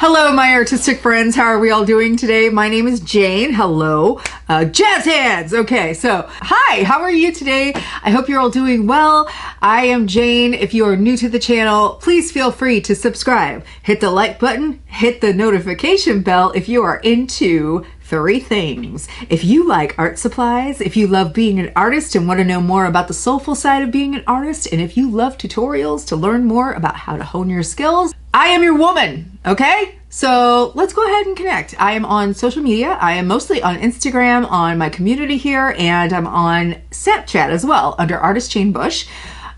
Hello, my artistic friends. How are we all doing today? My name is Jane. Hello. Jazz hands. Okay, so hi, how are you today? I hope you're all doing well. I am Jane. If you are new to the channel, please feel free to subscribe. Hit the like button, hit the notification bell if you are into three things. If you like art supplies, if you love being an artist and want to know more about the soulful side of being an artist, and if you love tutorials to learn more about how to hone your skills, I am your woman, okay? So let's go ahead and connect. I am on social media. I am mostly on Instagram, on my community here, and I'm on Snapchat as well under Artist Jane Bush,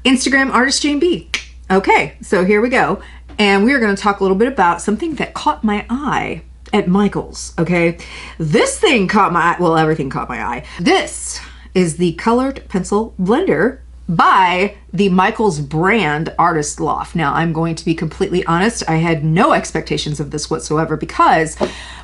Instagram Artist Jane B. Okay, so here we go. And we are going to talk a little bit about something that caught my eye at Michael's, okay? This thing caught my eye. Well, everything caught my eye. This is the colored pencil blender by the Michael's brand Artist Loft. Now, I'm going to be completely honest. I had no expectations of this whatsoever because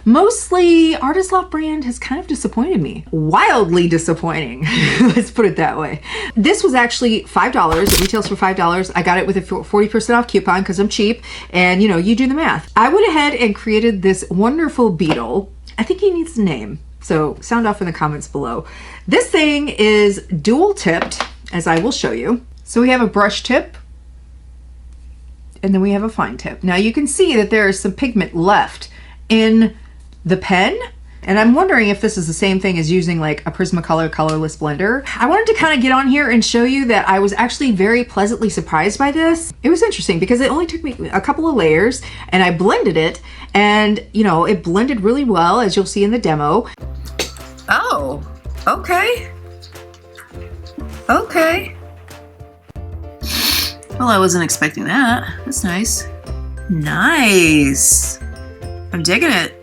mostly Artist Loft brand has kind of disappointed me. Wildly disappointing. Let's put it that way. This was actually $5. It retails for $5. I got it with a 40% off coupon because I'm cheap. And you know, you do the math. I went ahead and created this wonderful beetle. I think he needs a name. So sound off in the comments below. This thing is dual tipped, as I will show you. So we have a brush tip and then we have a fine tip. Now you can see that there is some pigment left in the pen, and I'm wondering if this is the same thing as using like a Prismacolor colorless blender. I wanted to kind of get on here and show you that I was actually very pleasantly surprised by this. It was interesting because it only took me a couple of layers and I blended it, and you know, it blended really well, as you'll see in the demo. Oh, okay. Okay. Well, I wasn't expecting that. That's nice. Nice. I'm digging it.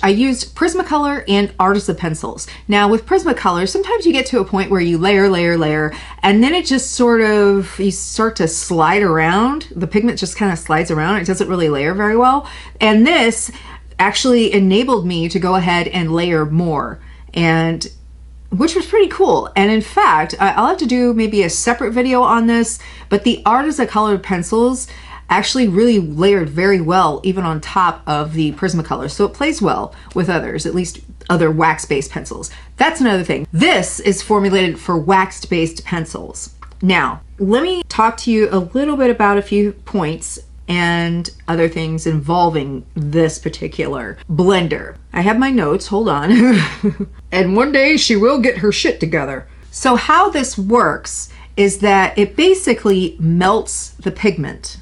I used Prismacolor and Arteza pencils. Now with Prismacolor, sometimes you get to a point where you layer, and then it just sort of, you start to slide around. The pigment just kind of slides around. It doesn't really layer very well. And this actually enabled me to go ahead and layer more, and which was pretty cool. And in fact, I'll have to do maybe a separate video on this, but the Arteza colored pencils actually really layered very well even on top of the Prismacolor, so it plays well with others, at least other wax-based pencils. That's another thing. This is formulated for wax-based pencils. Now, let me talk to you a little bit about a few points and other things involving this particular blender. I have my notes, hold on. And one day she will get her shit together. So how this works is that it basically melts the pigment,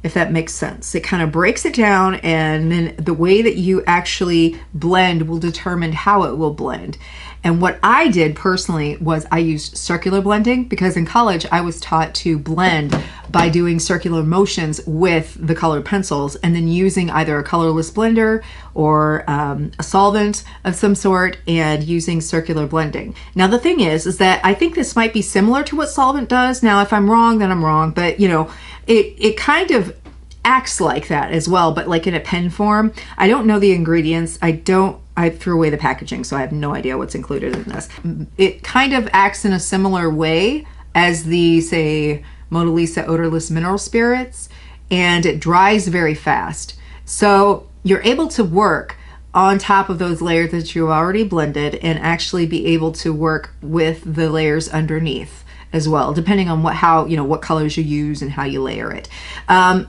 if that makes sense. It kind of breaks it down, and then the way that you actually blend will determine how it will blend. And what I did personally was I used circular blending, because in college I was taught to blend by doing circular motions with the colored pencils and then using either a colorless blender or a solvent of some sort and using circular blending. Now the thing is that I think this might be similar to what solvent does. Now if I'm wrong, then I'm wrong, but you know, it kind of acts like that as well, but like in a pen form. I don't know the ingredients. I threw away the packaging, so I have no idea what's included in this. It kind of acts in a similar way as the, say, Mona Lisa odorless mineral spirits, and it dries very fast. So you're able to work on top of those layers that you already blended and actually be able to work with the layers underneath as well, depending on what colors you use and how you layer it.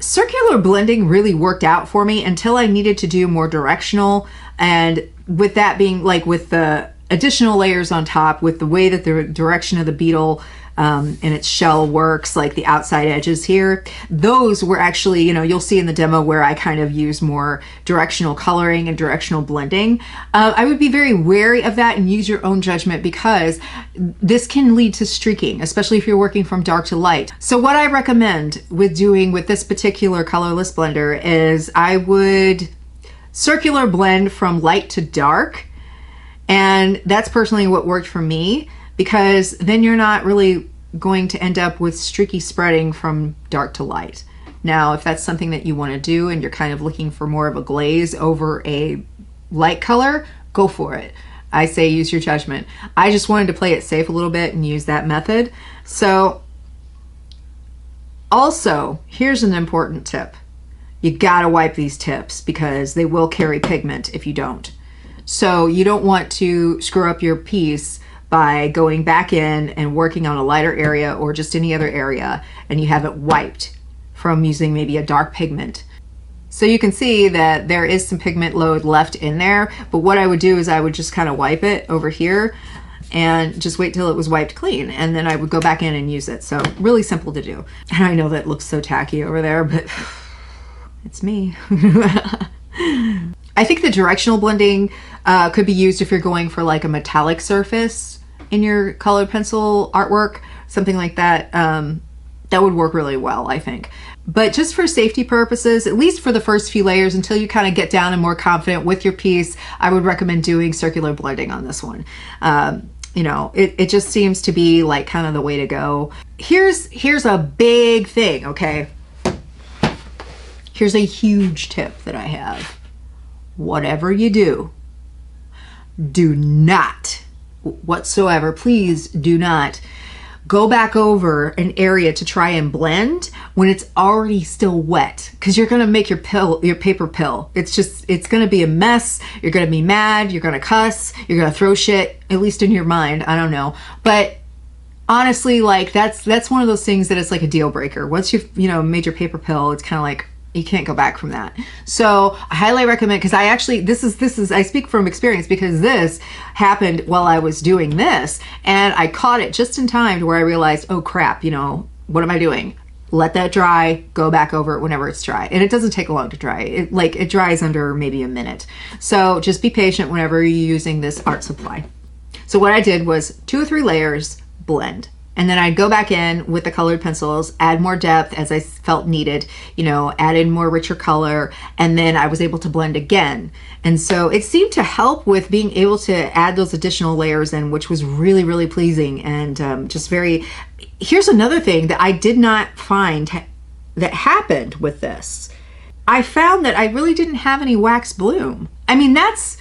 Circular blending really worked out for me until I needed to do more directional, and with that being like with the additional layers on top, with the way that the direction of the beetle and its shell works, like the outside edges here, those were actually, you'll see in the demo where I kind of use more directional coloring and directional blending. I would be very wary of that and use your own judgment, because this can lead to streaking, especially if you're working from dark to light. So what I recommend with this particular colorless blender is I would circular blend from light to dark, and that's personally what worked for me, because then you're not really going to end up with streaky spreading from dark to light. Now, if that's something that you want to do and you're kind of looking for more of a glaze over a light color, go for it. I say use your judgment. I just wanted to play it safe a little bit and use that method. So Also, here's an important tip. You gotta wipe these tips because they will carry pigment if you don't. So you don't want to screw up your piece by going back in and working on a lighter area or just any other area and you haven't wiped from using maybe a dark pigment. So you can see that there is some pigment load left in there, but what I would do is I would just kind of wipe it over here and just wait till it was wiped clean, and then I would go back in and use it. So really simple to do. And I know that looks so tacky over there, but it's me. I think the directional blending could be used if you're going for like a metallic surface in your colored pencil artwork, something like that. That would work really well, I think. But just for safety purposes, at least for the first few layers, until you kind of get down and more confident with your piece, I would recommend doing circular blending on this one. You know, it just seems to be like kind of the way to go. Here's a big thing, okay? Here's a huge tip that I have. Whatever you do not whatsoever, please do not go back over an area to try and blend when it's already still wet, because you're going to make your paper pill. It's going to be a mess. You're going to be mad. You're going to cuss. You're going to throw shit, at least in your mind. I don't know. But honestly, like that's one of those things that it's like a deal breaker. Once you've, made your paper pill, it's kind of like, you can't go back from that. So I highly recommend, because I actually, this is, I speak from experience because this happened while I was doing this and I caught it just in time to where I realized, oh crap, what am I doing? Let that dry, go back over it whenever it's dry. And it doesn't take long to dry. It dries under maybe a minute. So just be patient whenever you're using this art supply. So what I did was 2 or 3 layers, blend. And then I'd go back in with the colored pencils, add more depth as I felt needed, add in more richer color, and then I was able to blend again. And so it seemed to help with being able to add those additional layers in, which was really, really pleasing and just very... Here's another thing that I did not find that happened with this. I found that I really didn't have any wax bloom. I mean, that's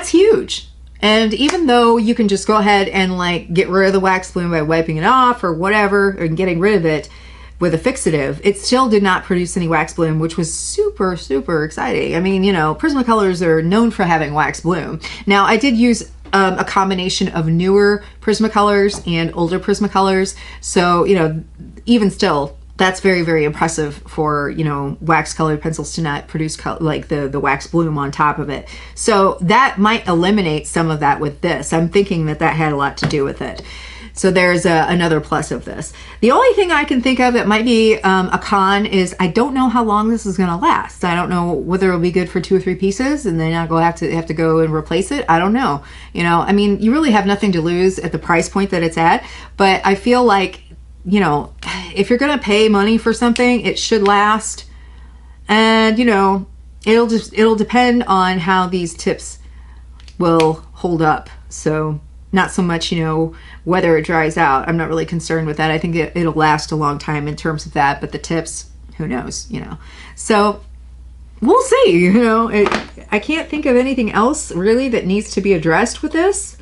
huge. And even though you can just go ahead and like get rid of the wax bloom by wiping it off or whatever and getting rid of it with a fixative, it still did not produce any wax bloom, which was super, super exciting. I mean, Prismacolors are known for having wax bloom. Now, I did use a combination of newer Prismacolors and older Prismacolors. So, even still, that's very, very impressive for, wax colored pencils to not produce the wax bloom on top of it. So that might eliminate some of that with this. I'm thinking that had a lot to do with it. So there's another plus of this. The only thing I can think of that might be a con is I don't know how long this is going to last. I don't know whether it'll be good for 2 or 3 pieces and then I'll have to go and replace it. I don't know. I mean, you really have nothing to lose at the price point that it's at, but I feel like, if you're going to pay money for something, it should last. And, it'll depend on how these tips will hold up. So not so much, whether it dries out. I'm not really concerned with that. I think it'll last a long time in terms of that, but the tips, who knows, So we'll see, I can't think of anything else really that needs to be addressed with this.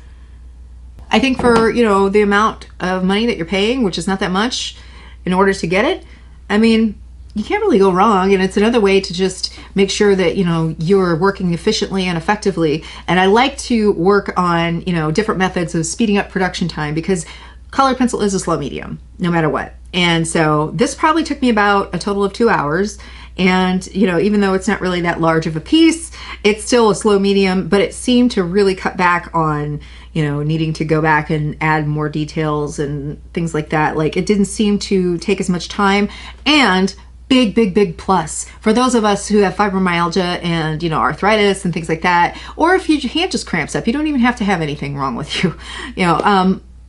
I think for, the amount of money that you're paying, which is not that much, in order to get it, I mean, you can't really go wrong. And it's another way to just make sure that, you're working efficiently and effectively. And I like to work on, different methods of speeding up production time, because colored pencil is a slow medium, no matter what. And so this probably took me about a total of 2 hours. And, even though it's not really that large of a piece, it's still a slow medium, but it seemed to really cut back on, needing to go back and add more details and things like that. Like, it didn't seem to take as much time. And big plus for those of us who have fibromyalgia and, arthritis and things like that, or if your hand just cramps up, you don't even have to have anything wrong with you.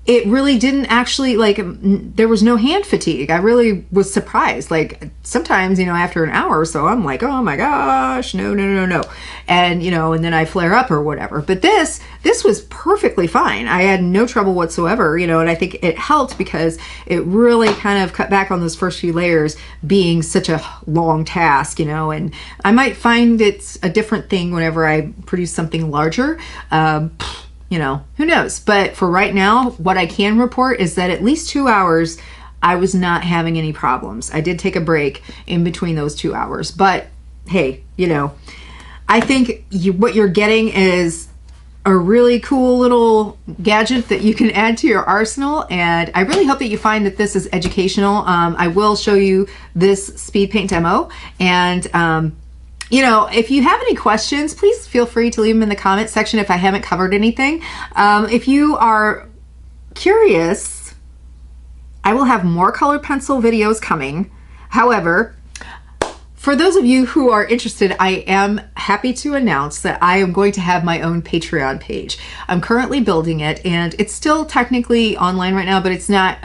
It really didn't actually, there was no hand fatigue. I really was surprised. Like, sometimes, after an hour or so, I'm like, oh my gosh, no. And, and then I flare up or whatever. But this was perfectly fine. I had no trouble whatsoever, and I think it helped because it really kind of cut back on those first few layers being such a long task, and I might find it's a different thing whenever I produce something larger. Who knows? But for right now, what I can report is that at least 2 hours I was not having any problems. I did take a break in between those 2 hours, but hey, you know, I think what you're getting is a really cool little gadget that you can add to your arsenal, and I really hope that you find that this is educational. I will show you this speed paint demo, and you know, if you have any questions, please feel free to leave them in the comment section if I haven't covered anything. If you are curious, I will have more colored pencil videos coming. However, for those of you who are interested, I am happy to announce that I am going to have my own Patreon page. I'm currently building it, and it's still technically online right now, but it's not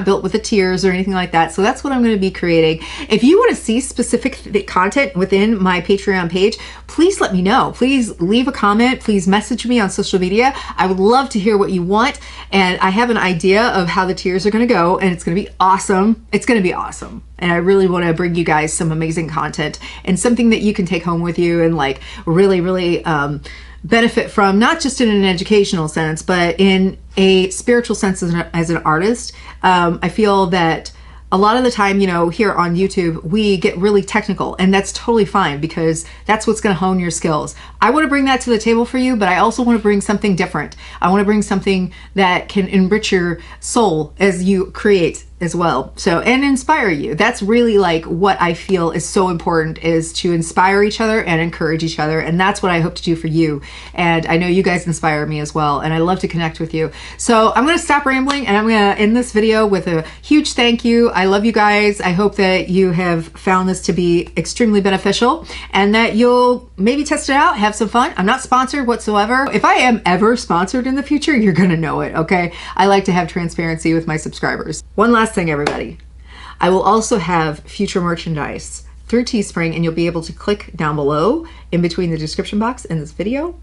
built with the tiers or anything like that. So that's what I'm going to be creating. If you want to see specific content within my Patreon page, please let me know. Please leave a comment. Please message me on social media. I would love to hear what you want, and I have an idea of how the tiers are going to go, and it's going to be awesome. It's going to be awesome. And I really want to bring you guys some amazing content and something that you can take home with you and like really benefit from, not just in an educational sense, but in a spiritual sense as an artist. I feel that a lot of the time, you know, here on YouTube, we get really technical, and that's totally fine because that's what's going to hone your skills. I want to bring that to the table for you, but I also want to bring something different. I want to bring something that can enrich your soul as you create as well. So, and inspire you. That's really like what I feel is so important, is to inspire each other and encourage each other. And that's what I hope to do for you. And I know you guys inspire me as well. And I love to connect with you. So I'm going to stop rambling, and I'm going to end this video with a huge thank you. I love you guys. I hope that you have found this to be extremely beneficial and that you'll maybe test it out, have some fun. I'm not sponsored whatsoever. If I am ever sponsored in the future, you're going to know it. Okay. I like to have transparency with my subscribers. One last thing, everybody. I will also have future merchandise through Teespring, and you'll be able to click down below in between the description box and this video,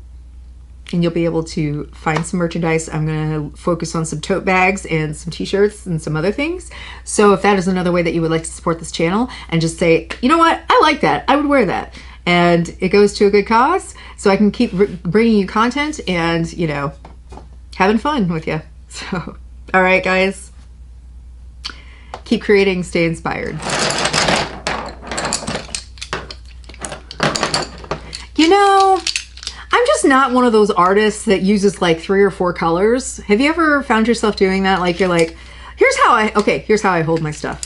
and you'll be able to find some merchandise. I'm going to focus on some tote bags and some t-shirts and some other things. So if that is another way that you would like to support this channel and just say, you know what, I like that, I would wear that, and it goes to a good cause, so I can keep bringing you content and, you know, having fun with you. So, all right, guys. Keep creating, stay inspired. You know, I'm just not one of those artists that uses like 3 or 4 colors. Have you ever found yourself doing that? Like you're like, here's how I hold my stuff.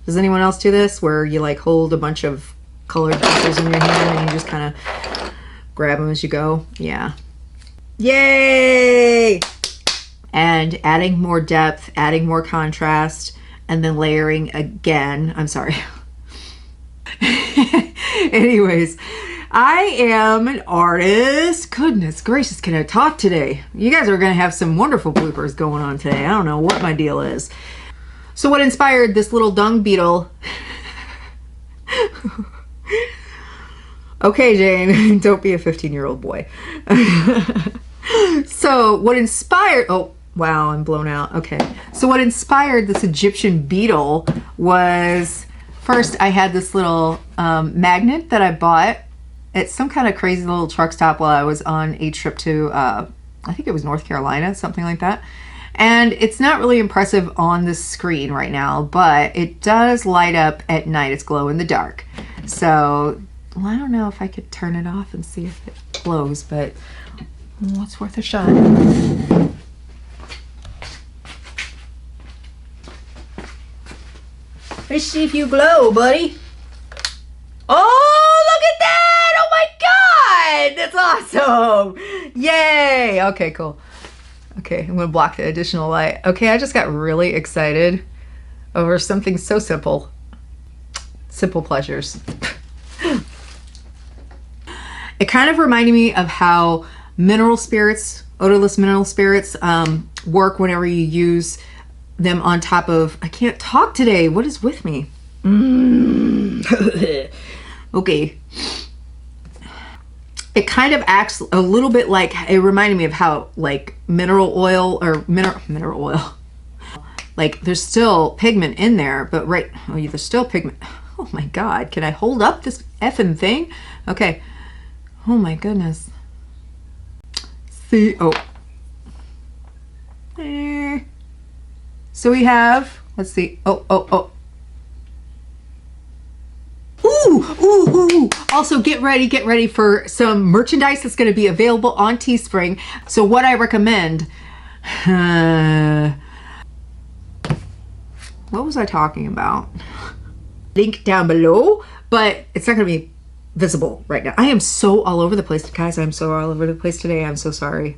Does anyone else do this where you like hold a bunch of colored pencils in your hand and you just kind of grab them as you go? Yeah. Yay! And adding more depth, adding more contrast, and then layering again. I'm sorry. Anyways, I am an artist. Goodness gracious, can I talk today? You guys are going to have some wonderful bloopers going on today. I don't know what my deal is. So what inspired this little dung beetle? Okay, Jane, don't be a 15-year-old boy. So what inspired, oh, wow, I'm blown out. Okay. So what inspired this Egyptian beetle was, first I had this little magnet that I bought at some kind of crazy little truck stop while I was on a trip to, I think it was North Carolina, something like that. And it's not really impressive on the screen right now, but it does light up at night. It's glow in the dark. So, well, I don't know if I could turn it off and see if it glows, but what's worth a shot? Let's see if you glow, buddy. Oh, look at that! Oh my God! That's awesome! Yay! Okay, cool. Okay, I'm gonna block the additional light. Okay, I just got really excited over something so simple. Simple pleasures. It kind of reminded me of how mineral spirits, odorless mineral spirits, work whenever you use them on top of, I can't talk today. What is with me? Okay. It kind of acts a little bit like, it reminded me of how like mineral oil or mineral oil, like there's still pigment in there, but right, oh, there's still pigment. Oh my God, can I hold up this effing thing? Okay. Oh my goodness. See, oh. So we have Let's see. Oh, oh, oh. Ooh, ooh, ooh. Also, get ready for some merchandise that's going to be available on Teespring. So what I recommend, what was I talking about? Link down below, but it's not going to be visible right now. I am so all over the place, guys. I'm so all over the place today. I'm so sorry.